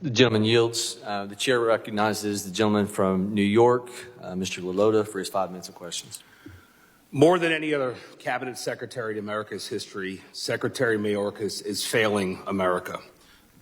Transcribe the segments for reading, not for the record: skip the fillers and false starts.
The gentleman yields. The chair recognizes the gentleman from New York, Mr. Lalota, for his 5 minutes of questions. More than any other cabinet secretary in America's history, Secretary Mayorkas is failing America.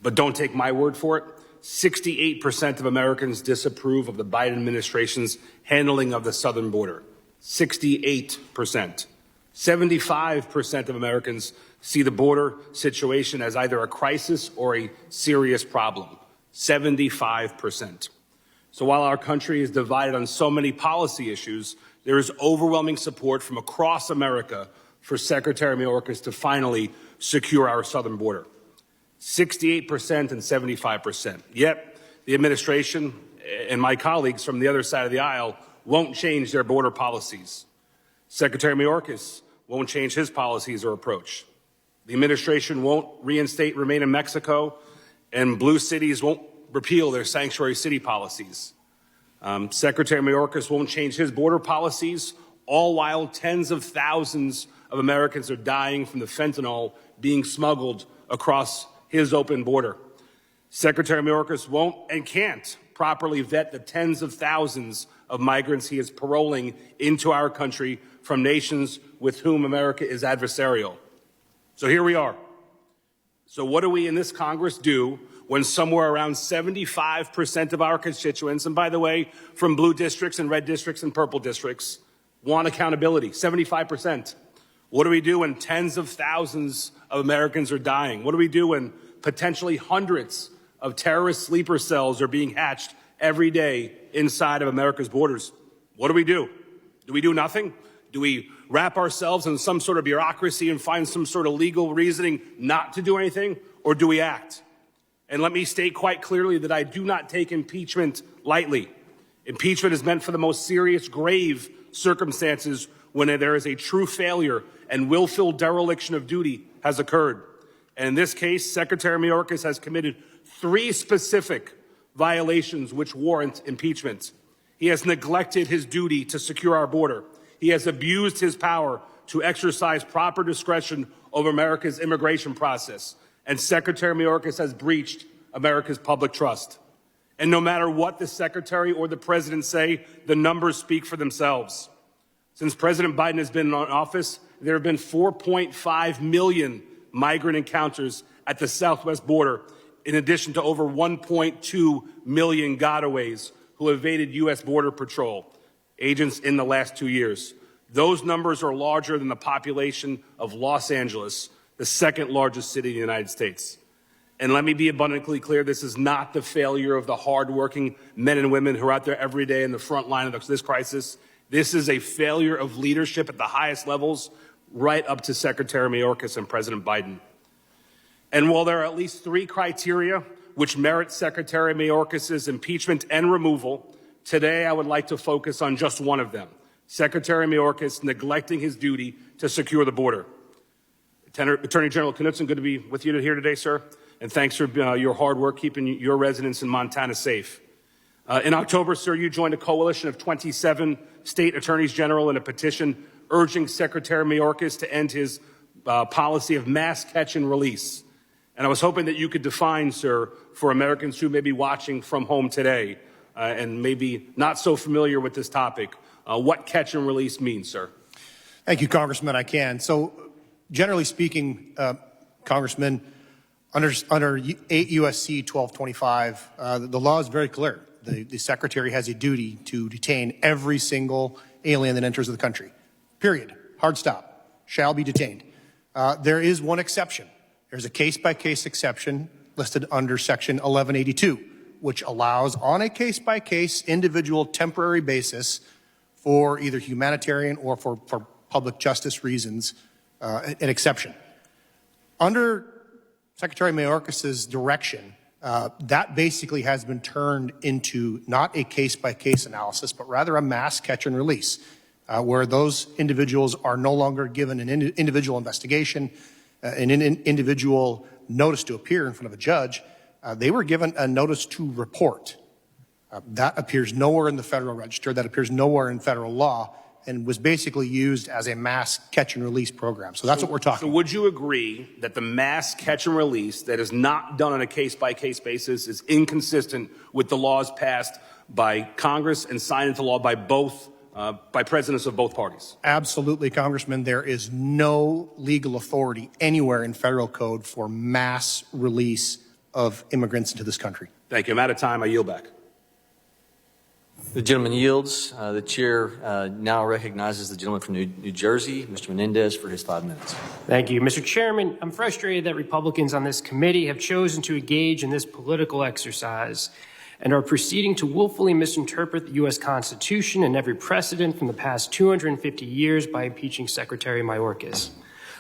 But don't take my word for it. 68% of Americans disapprove of the Biden administration's handling of the southern border. 68%. 75% of Americans see the border situation as either a crisis or a serious problem. 75%. So while our country is divided on so many policy issues, there is overwhelming support from across America for Secretary Mayorkas to finally secure our southern border. 68% and 75%. Yet the administration and my colleagues from the other side of the aisle won't change their border policies. Secretary Mayorkas won't change his policies or approach. The administration won't reinstate Remain in Mexico, and blue cities won't repeal their sanctuary city policies. Secretary Mayorkas won't change his border policies, all while tens of thousands of Americans are dying from the fentanyl being smuggled across his open border. Secretary Mayorkas won't and can't properly vet the tens of thousands of migrants he is paroling into our country from nations with whom America is adversarial. So here we are. So what do we in this Congress do when somewhere around 75% of our constituents, and by the way, from blue districts and red districts and purple districts, want accountability? 75%. What do we do when tens of thousands of Americans are dying? What do we do when potentially hundreds of terrorist sleeper cells are being hatched every day inside of America's borders? What do we do? Do we do nothing? Do we wrap ourselves in some sort of bureaucracy and find some sort of legal reasoning not to do anything? Or do we act? And let me state quite clearly that I do not take impeachment lightly. Impeachment is meant for the most serious, grave circumstances when there is a true failure and willful dereliction of duty has occurred. And in this case, Secretary Mayorkas has committed 3 specific violations which warrant impeachment. He has neglected his duty to secure our border. He has abused his power to exercise proper discretion over America's immigration process. And Secretary Mayorkas has breached America's public trust. And no matter what the Secretary or the President say, the numbers speak for themselves. Since President Biden has been in office, there have been 4.5 million migrant encounters at the southwest border, in addition to over 1.2 million gotaways who evaded U.S. Border Patrol agents in the last 2 years. Those numbers are larger than the population of Los Angeles, the second largest city in the United States. And let me be abundantly clear, this is not the failure of the hardworking men and women who are out there every day in the front line of this crisis. This is a failure of leadership at the highest levels, right up to Secretary Mayorkas and President Biden. And while there are at least 3 criteria which merit Secretary Mayorkas' impeachment and removal, today I would like to focus on just one of them: Secretary Mayorkas neglecting his duty to secure the border. Attorney General Knudsen, good to be with you here today, sir. And thanks for your hard work keeping your residents in Montana safe. In October, sir, you joined a coalition of 27 state attorneys general in a petition urging Secretary Mayorkas to end his policy of mass catch and release. And I was hoping that you could define, sir, for Americans who may be watching from home today and maybe not so familiar with this topic, what catch and release means, sir. Thank you, Congressman. I can. So, generally speaking, Congressman, under 8 U.S.C. 1225, the law is very clear. The Secretary has a duty to detain every single alien that enters the country. Period. Hard stop. Shall be detained. There is one exception. There's a case-by-case exception listed under Section 1182, which allows, on a case-by-case, individual, temporary basis, for either humanitarian or for public justice reasons, an exception. Under Secretary Mayorkas' direction, that basically has been turned into not a case-by-case analysis, but rather a mass catch and release, where those individuals are no longer given an individual investigation, an individual notice to appear in front of a judge. They were given a notice to report. That appears nowhere in the Federal Register. That appears nowhere in federal law. and was basically used as a mass catch and release program. So that's what we're talking So about. would you agree that the mass catch and release that is not done on a case-by-case basis is inconsistent with the laws passed by Congress and signed into law by by presidents of both parties? Absolutely, Congressman. There is no legal authority anywhere in federal code for mass release of immigrants into this country. Thank you. I'm out of time. I yield back. The gentleman yields. The chair now recognizes the gentleman from New Jersey, Mr. Menendez, for his 5 minutes. Thank you. Mr. Chairman, I'm frustrated that Republicans on this committee have chosen to engage in this political exercise and are proceeding to willfully misinterpret the U.S. Constitution and every precedent from the past 250 years by impeaching Secretary Mayorkas.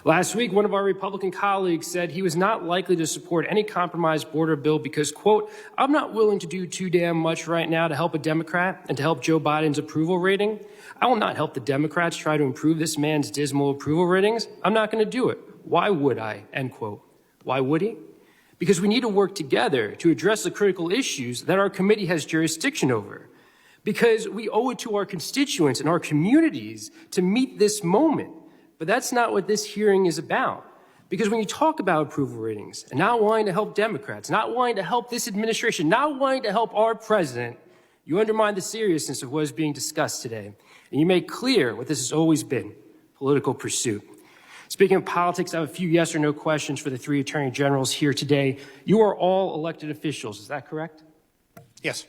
Last week, one of our Republican colleagues said he was not likely to support any compromise border bill because, quote, I'm not willing to do too damn much right now to help a Democrat and to help Joe Biden's approval rating. I will not help the Democrats try to improve this man's dismal approval ratings. I'm not going to do it. Why would I? End quote. Why would he? Because we need to work together to address the critical issues that our committee has jurisdiction over. Because we owe it to our constituents and our communities to meet this moment. But that's not what this hearing is about. Because when you talk about approval ratings and not wanting to help Democrats, not wanting to help this administration, not wanting to help our president, you undermine the seriousness of what is being discussed today. And you make clear what this has always been, political pursuit. Speaking of politics, I have a few yes or no questions for the three attorney generals here today. You are all elected officials, is that correct? Yes.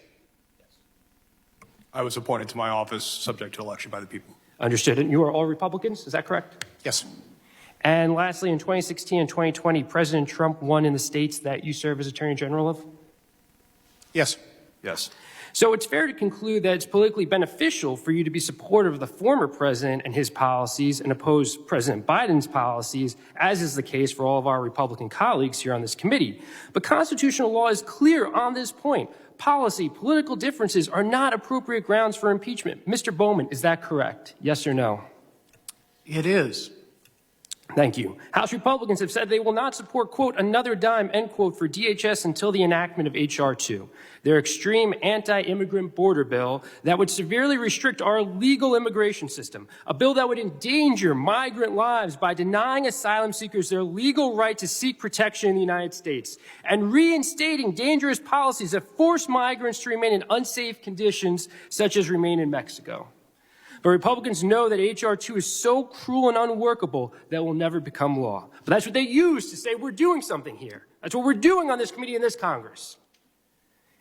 I was appointed to my office subject to election by the people. Understood. And you are all Republicans, is that correct? Yes. And lastly, in 2016 and 2020, President Trump won in the states that you serve as Attorney General of? Yes. Yes. So it's fair to conclude that it's politically beneficial for you to be supportive of the former president and his policies and oppose President Biden's policies, as is the case for all of our Republican colleagues here on this committee. But constitutional law is clear on this point. Policy, political differences are not appropriate grounds for impeachment. Mr. Bowman, is that correct? Yes or no? It is. Thank you. House Republicans have said they will not support, quote, another dime, end quote, for DHS until the enactment of H.R. 2, their extreme anti-immigrant border bill that would severely restrict our legal immigration system, a bill that would endanger migrant lives by denying asylum seekers their legal right to seek protection in the United States, and reinstating dangerous policies that force migrants to remain in unsafe conditions, such as remain in Mexico. But Republicans know that H.R. 2 is so cruel and unworkable that it will never become law. But that's what they use to say we're doing something here. That's what we're doing on this committee in this Congress.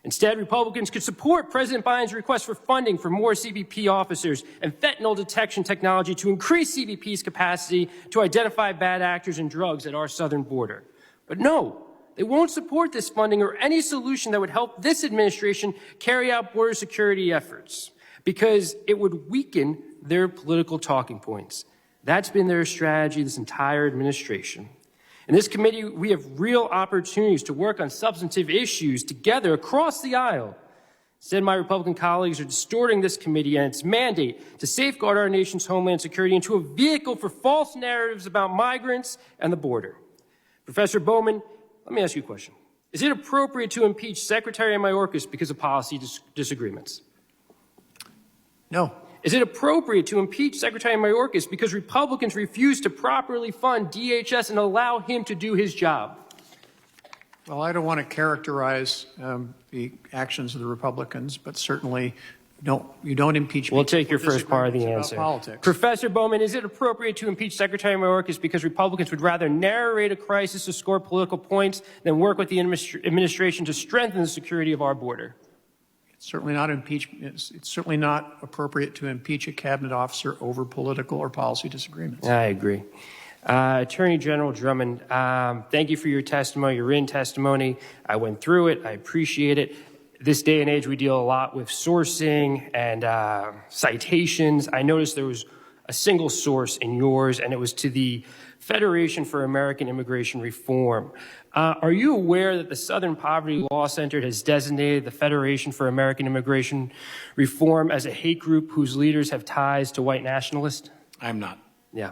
Instead, Republicans could support President Biden's request for funding for more CBP officers and fentanyl detection technology to increase CBP's capacity to identify bad actors and drugs at our southern border. But no, they won't support this funding or any solution that would help this administration carry out border security efforts, because it would weaken their political talking points. That's been their strategy this entire administration. In this committee, we have real opportunities to work on substantive issues together across the aisle. Instead, my Republican colleagues are distorting this committee and its mandate to safeguard our nation's homeland security into a vehicle for false narratives about migrants and the border. Professor Bowman, let me ask you a question. Is it appropriate to impeach Secretary Mayorkas because of policy disagreements? No. Is it appropriate to impeach Secretary Mayorkas because Republicans refuse to properly fund DHS and allow him to do his job? Well, I don't want to characterize the actions of the Republicans, but certainly you don't impeach me. We'll take your for first part of the disagreements answer. about politics. Professor Bowman, is it appropriate to impeach Secretary Mayorkas because Republicans would rather narrate a crisis to score political points than work with the administration to strengthen the security of our border? It's certainly not appropriate to impeach a cabinet officer over political or policy disagreements. I agree. Attorney General Drummond, thank you for your testimony, your written testimony. I went through it. I appreciate it. This day and age, we deal a lot with sourcing and citations. I noticed there was a single source in yours, and it was to the Federation for American Immigration Reform. Are you aware that the Southern Poverty Law Center has designated the Federation for American Immigration Reform as a hate group whose leaders have ties to white nationalists? I'm not. Yeah,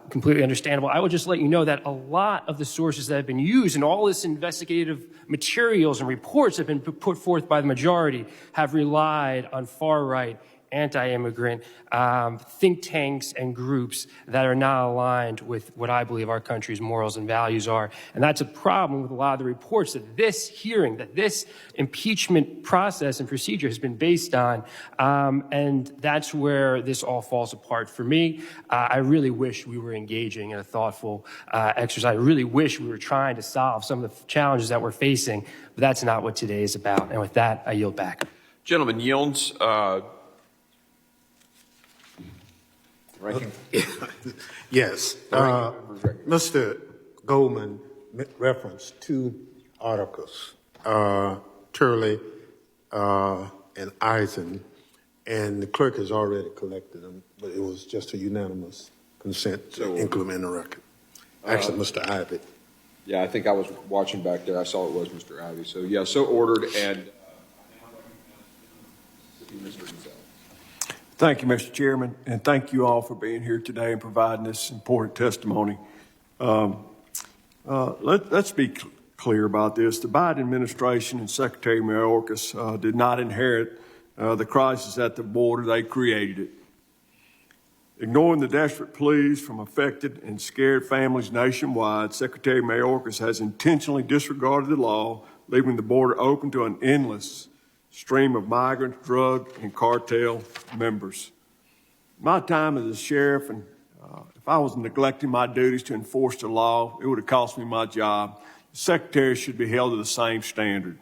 completely understandable. I would just let you know that a lot of the sources that have been used in all this investigative materials and reports that have been put forth by the majority have relied on far-right anti-immigrant think tanks and groups that are not aligned with what I believe our country's morals and values are. And that's a problem with a lot of the reports that this hearing, that this impeachment process and procedure has been based on. And that's where this all falls apart for me. I really wish we were engaging in a thoughtful exercise. I really wish we were trying to solve some of the challenges that we're facing, but that's not what today is about. And with that, I yield back. Gentleman yields. Yes. Mr. Goldman referenced two articles, Turley and Eisen, and the clerk has already collected them, but it was just a unanimous consent to include them in the record. Actually, Mr. Ivey. Yeah, I think I was watching back there. I saw it was Mr. Ivey. So, yeah, so ordered. And Mr. Gonzalez. Thank you, Mr. Chairman, and thank you all for being here today and providing this important testimony. Let's be clear about this. The Biden administration and Secretary Mayorkas did not inherit the crisis at the border. They created it. Ignoring the desperate pleas from affected and scared families nationwide, Secretary Mayorkas has intentionally disregarded the law, leaving the border open to an endless stream of migrant, drug, and cartel members. My time as a sheriff, and if I was neglecting my duties to enforce the law, it would have cost me my job. The Secretary should be held to the same standard.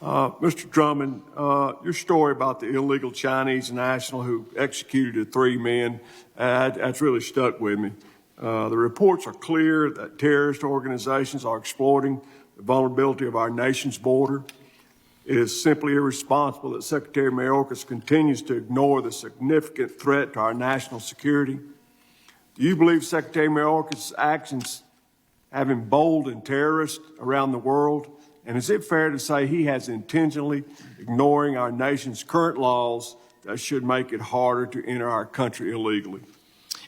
Mr. Drummond, your story about the illegal Chinese national who executed the 3 men, that's really stuck with me. The reports are clear that terrorist organizations are exploiting the vulnerability of our nation's border. It is simply irresponsible that Secretary Mayorkas continues to ignore the significant threat to our national security. Do you believe Secretary Mayorkas' actions have emboldened terrorists around the world? And is it fair to say he has intentionally ignoring our nation's current laws that should make it harder to enter our country illegally?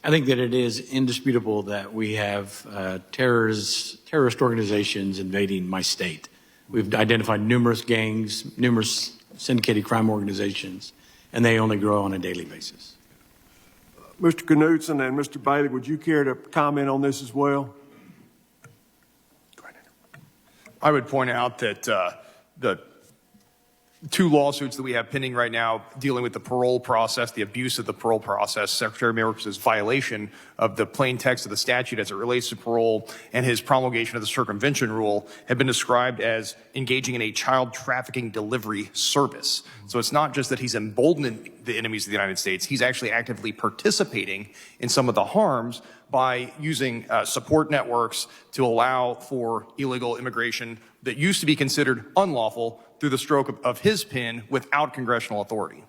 I think that it is indisputable that we have terrorist organizations invading my state. We've identified numerous gangs, numerous syndicated crime organizations, and they only grow on a daily basis. Mr. Knudsen and Mr. Bailey, would you care to comment on this as well? I would point out that the 2 lawsuits that we have pending right now dealing with the parole process, the abuse of the parole process, Secretary Mayorkas' violation of the plain text of the statute as it relates to parole, and his promulgation of the circumvention rule have been described as engaging in a child trafficking delivery service. So it's not just that he's emboldening the enemies of the United States, he's actually actively participating in some of the harms by using support networks to allow for illegal immigration that used to be considered unlawful through the stroke of his pen without congressional authority.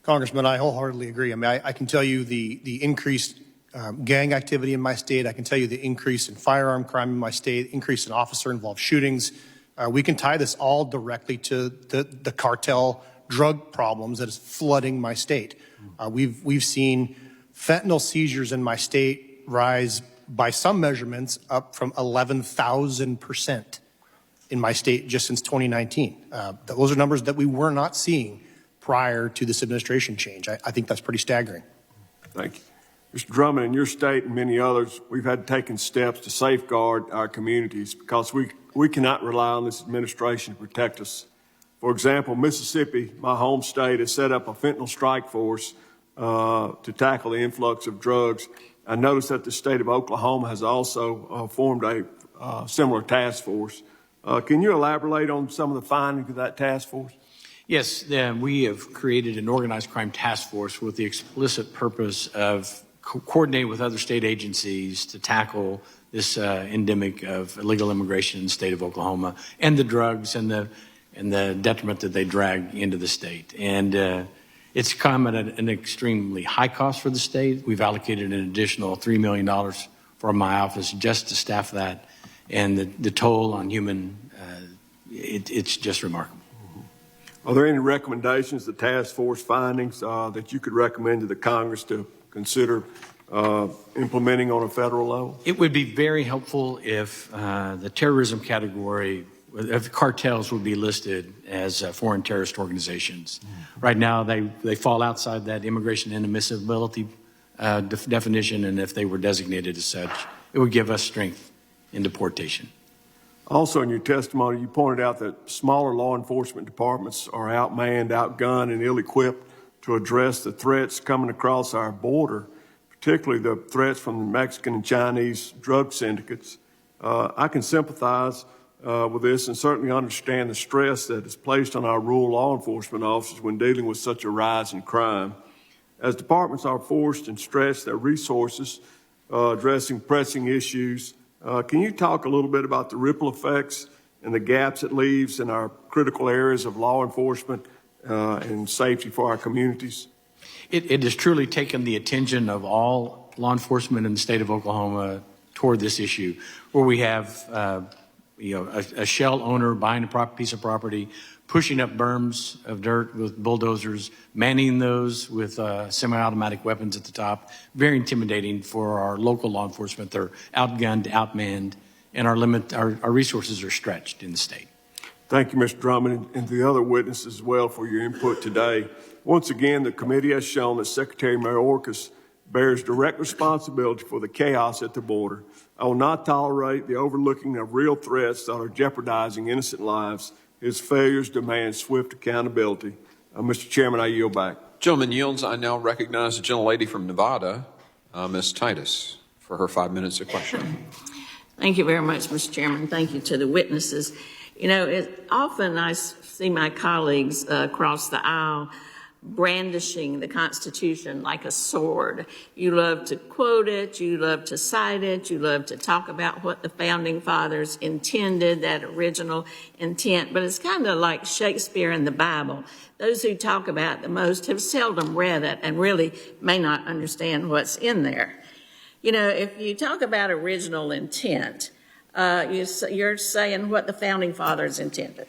Congressman, I wholeheartedly agree. I mean, I can tell you the increased gang activity in my state. I can tell you the increase in firearm crime in my state, increase in officer-involved shootings. We can tie this all directly to the cartel drug problems that is flooding my state. We've seen fentanyl seizures in my state rise by some measurements up from 11,000% in my state just since 2019. Those are numbers that we were not seeing prior to this administration change. I think that's pretty staggering. Thank you. Mr. Drummond, in your state and many others, we've had taken steps to safeguard our communities because we cannot rely on this administration to protect us. For example, Mississippi, my home state, has set up a fentanyl strike force to tackle the influx of drugs. I noticed that the state of Oklahoma has also formed a similar task force. Can you elaborate on some of the findings of that task force? Yes, we have created an organized crime task force with the explicit purpose of coordinating with other state agencies to tackle this endemic of illegal immigration in the state of Oklahoma and the drugs and the detriment that they drag into the state. And it's come at an extremely high cost for the state. We've allocated an additional $3 million for my office just to staff that. And the toll on human, it's just remarkable. Are there any recommendations, the task force findings, that you could recommend to the Congress to consider implementing on a federal level? It would be very helpful if the terrorism category cartels would be listed as foreign terrorist organizations. Right now, they fall outside that immigration inadmissibility definition, and if they were designated as such, it would give us strength in deportation. Also, in your testimony, you pointed out that smaller law enforcement departments are outmanned, outgunned, and ill-equipped to address the threats coming across our border, particularly the threats from the Mexican and Chinese drug syndicates. I can sympathize with this and certainly understand the stress that is placed on our rural law enforcement officers when dealing with such a rise in crime. As departments are forced and stretch their resources addressing pressing issues, can you talk a little bit about the ripple effects and the gaps it leaves in our critical areas of law enforcement and safety for our communities? It has truly taken the attention of all law enforcement in the state of Oklahoma toward this issue, where we have a shell owner buying a piece of property, pushing up berms of dirt with bulldozers, manning those with semi-automatic weapons at the top. Very intimidating for our local law enforcement. They're outgunned, outmanned, and our resources are stretched in the state. Thank you, Mr. Drummond, and the other witnesses as well for your input today. Once again, the committee has shown that Secretary Mayorkas bears direct responsibility for the chaos at the border. I will not tolerate the overlooking of real threats that are jeopardizing innocent lives. His failures demand swift accountability. Mr. Chairman, I yield back. Gentleman yields. I now recognize the gentlelady from Nevada, Ms. Titus, for her 5 minutes of questioning. Thank you very much, Mr. Chairman. Thank you to the witnesses. You know, often I see my colleagues across the aisle brandishing the Constitution like a sword. You love to quote it, you love to cite it, you love to talk about what the Founding Fathers intended, that original intent, but it's kind of like Shakespeare and the Bible. Those who talk about it the most have seldom read it and really may not understand what's in there. You know, if you talk about original intent, you're saying what the Founding Fathers intended.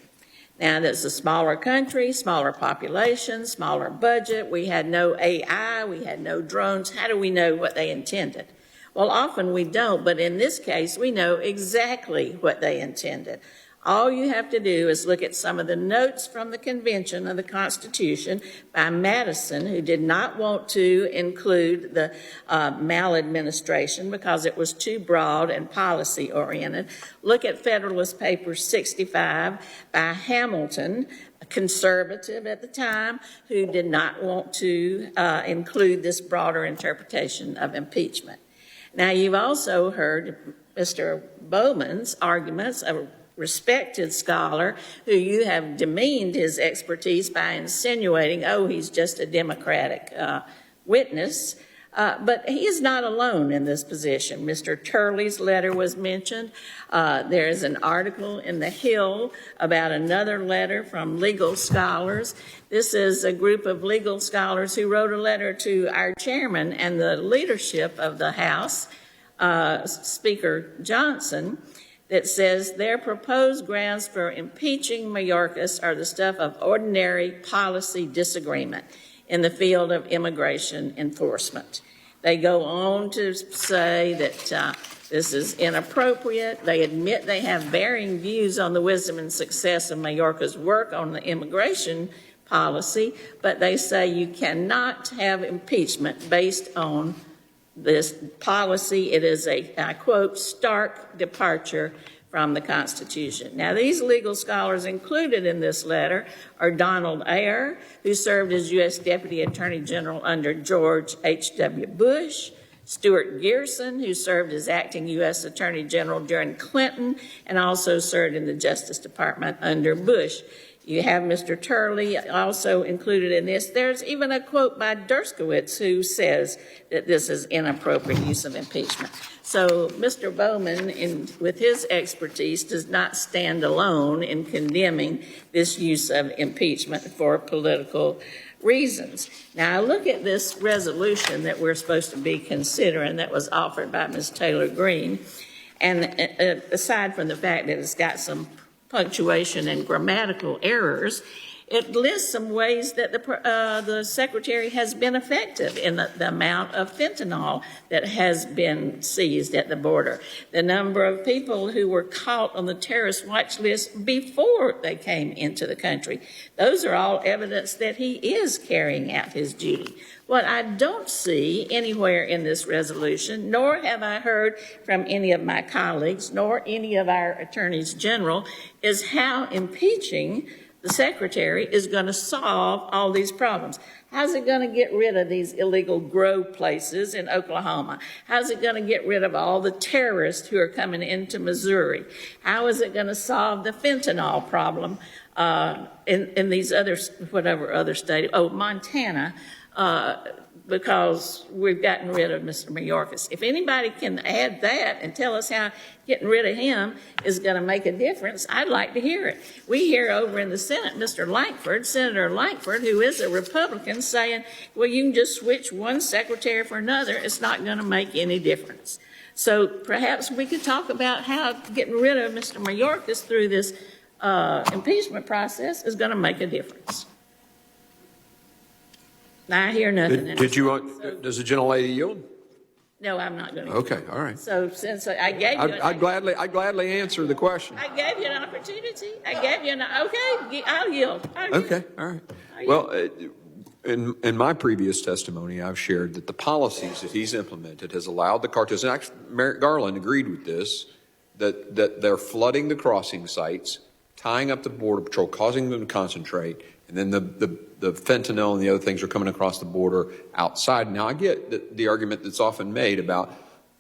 Now, there's a smaller country, smaller population, smaller budget. We had no AI, we had no drones. How do we know what they intended? Well, often we don't, but in this case, we know exactly what they intended. All you have to do is look at some of the notes from the Convention of the Constitution by Madison, who did not want to include the maladministration because it was too broad and policy-oriented. Look at Federalist Paper 65 by Hamilton, a conservative at the time, who did not want to include this broader interpretation of impeachment. Now, you've also heard Mr. Bowman's arguments, a respected scholar who you have demeaned his expertise by insinuating, oh, he's just a Democratic witness. But he is not alone in this position. Mr. Turley's letter was mentioned. There is an article in The Hill about another letter from legal scholars. This is a group of legal scholars who wrote a letter to our chairman and the leadership of the House, Speaker Johnson, that says their proposed grounds for impeaching Mayorkas are the stuff of ordinary policy disagreement in the field of immigration enforcement. They go on to say that this is inappropriate. They admit they have varying views on the wisdom and success of Mayorkas' work on the immigration policy, but they say you cannot have impeachment based on this policy. It is a, I quote, stark departure from the Constitution. Now, these legal scholars included in this letter are Donald Ayer, who served as U.S. Deputy Attorney General under George H.W. Bush, Stuart Gerson, who served as acting U.S. Attorney General during Clinton and also served in the Justice Department under Bush. You have Mr. Turley also included in this. There's even a quote by Dershowitz who says that this is inappropriate use of impeachment. So Mr. Bowman, with his expertise, does not stand alone in condemning this use of impeachment for political reasons. Now, I look at this resolution that we're supposed to be considering that was offered by Ms. Taylor Greene, and aside from the fact that it's got some punctuation and grammatical errors, It lists some ways that the secretary has been effective in the amount of fentanyl that has been seized at the border, the number of people who were caught on the terrorist watch list before they came into the country. Those are all evidence that he is carrying out his duty. What I don't see anywhere in this resolution, nor have I heard from any of my colleagues, nor any of our attorneys general, is how impeaching the secretary is going to solve all these problems. How's it going to get rid of these illegal grow places in Oklahoma? How's it going to get rid of all the terrorists who are coming into Missouri? How is it going to solve the fentanyl problem in these whatever other state? Oh, Montana. Because we've gotten rid of Mr. Mayorkas. If anybody can add that and tell us how getting rid of him is going to make a difference, I'd like to hear it. We hear over in the Senate, Senator Lankford, who is a Republican, saying, well, you can just switch one secretary for another. It's not going to make any difference. So perhaps we could talk about how getting rid of Mr. Mayorkas through this impeachment process is going to make a difference. I hear nothing. Did you want, does the gentlelady yield? No, I'm not going to. Okay, all right. So since I gave you, I'd gladly answer the question. I gave you an opportunity. I gave you okay. I'll yield. Okay, all right. Well, in my previous testimony, I've shared that the policies that he's implemented has allowed the cartels, and actually Merrick Garland agreed with this, that they're flooding the crossing sites, tying up the Border Patrol, causing them to concentrate, and then the fentanyl and the other things are coming across the border outside. Now, I get the argument that's often made about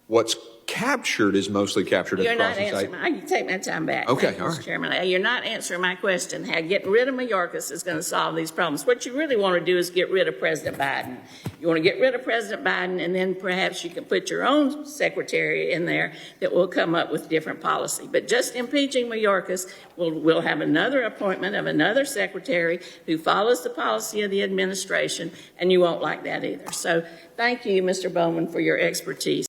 what's captured is mostly captured at the crossing site. I can take my time back. Okay, all right. Mr. Chairman, you're not answering my question. How getting rid of Mayorkas is going to solve these problems. What you really want to do is get rid of President Biden. You want to get rid of President Biden, and then perhaps you can put your own secretary in there that will come up with different policy. But just impeaching Mayorkas, we'll have another appointment of another secretary who follows the policy of the administration, and you won't like that either. So thank you, Mr. Bowman, for your expertise.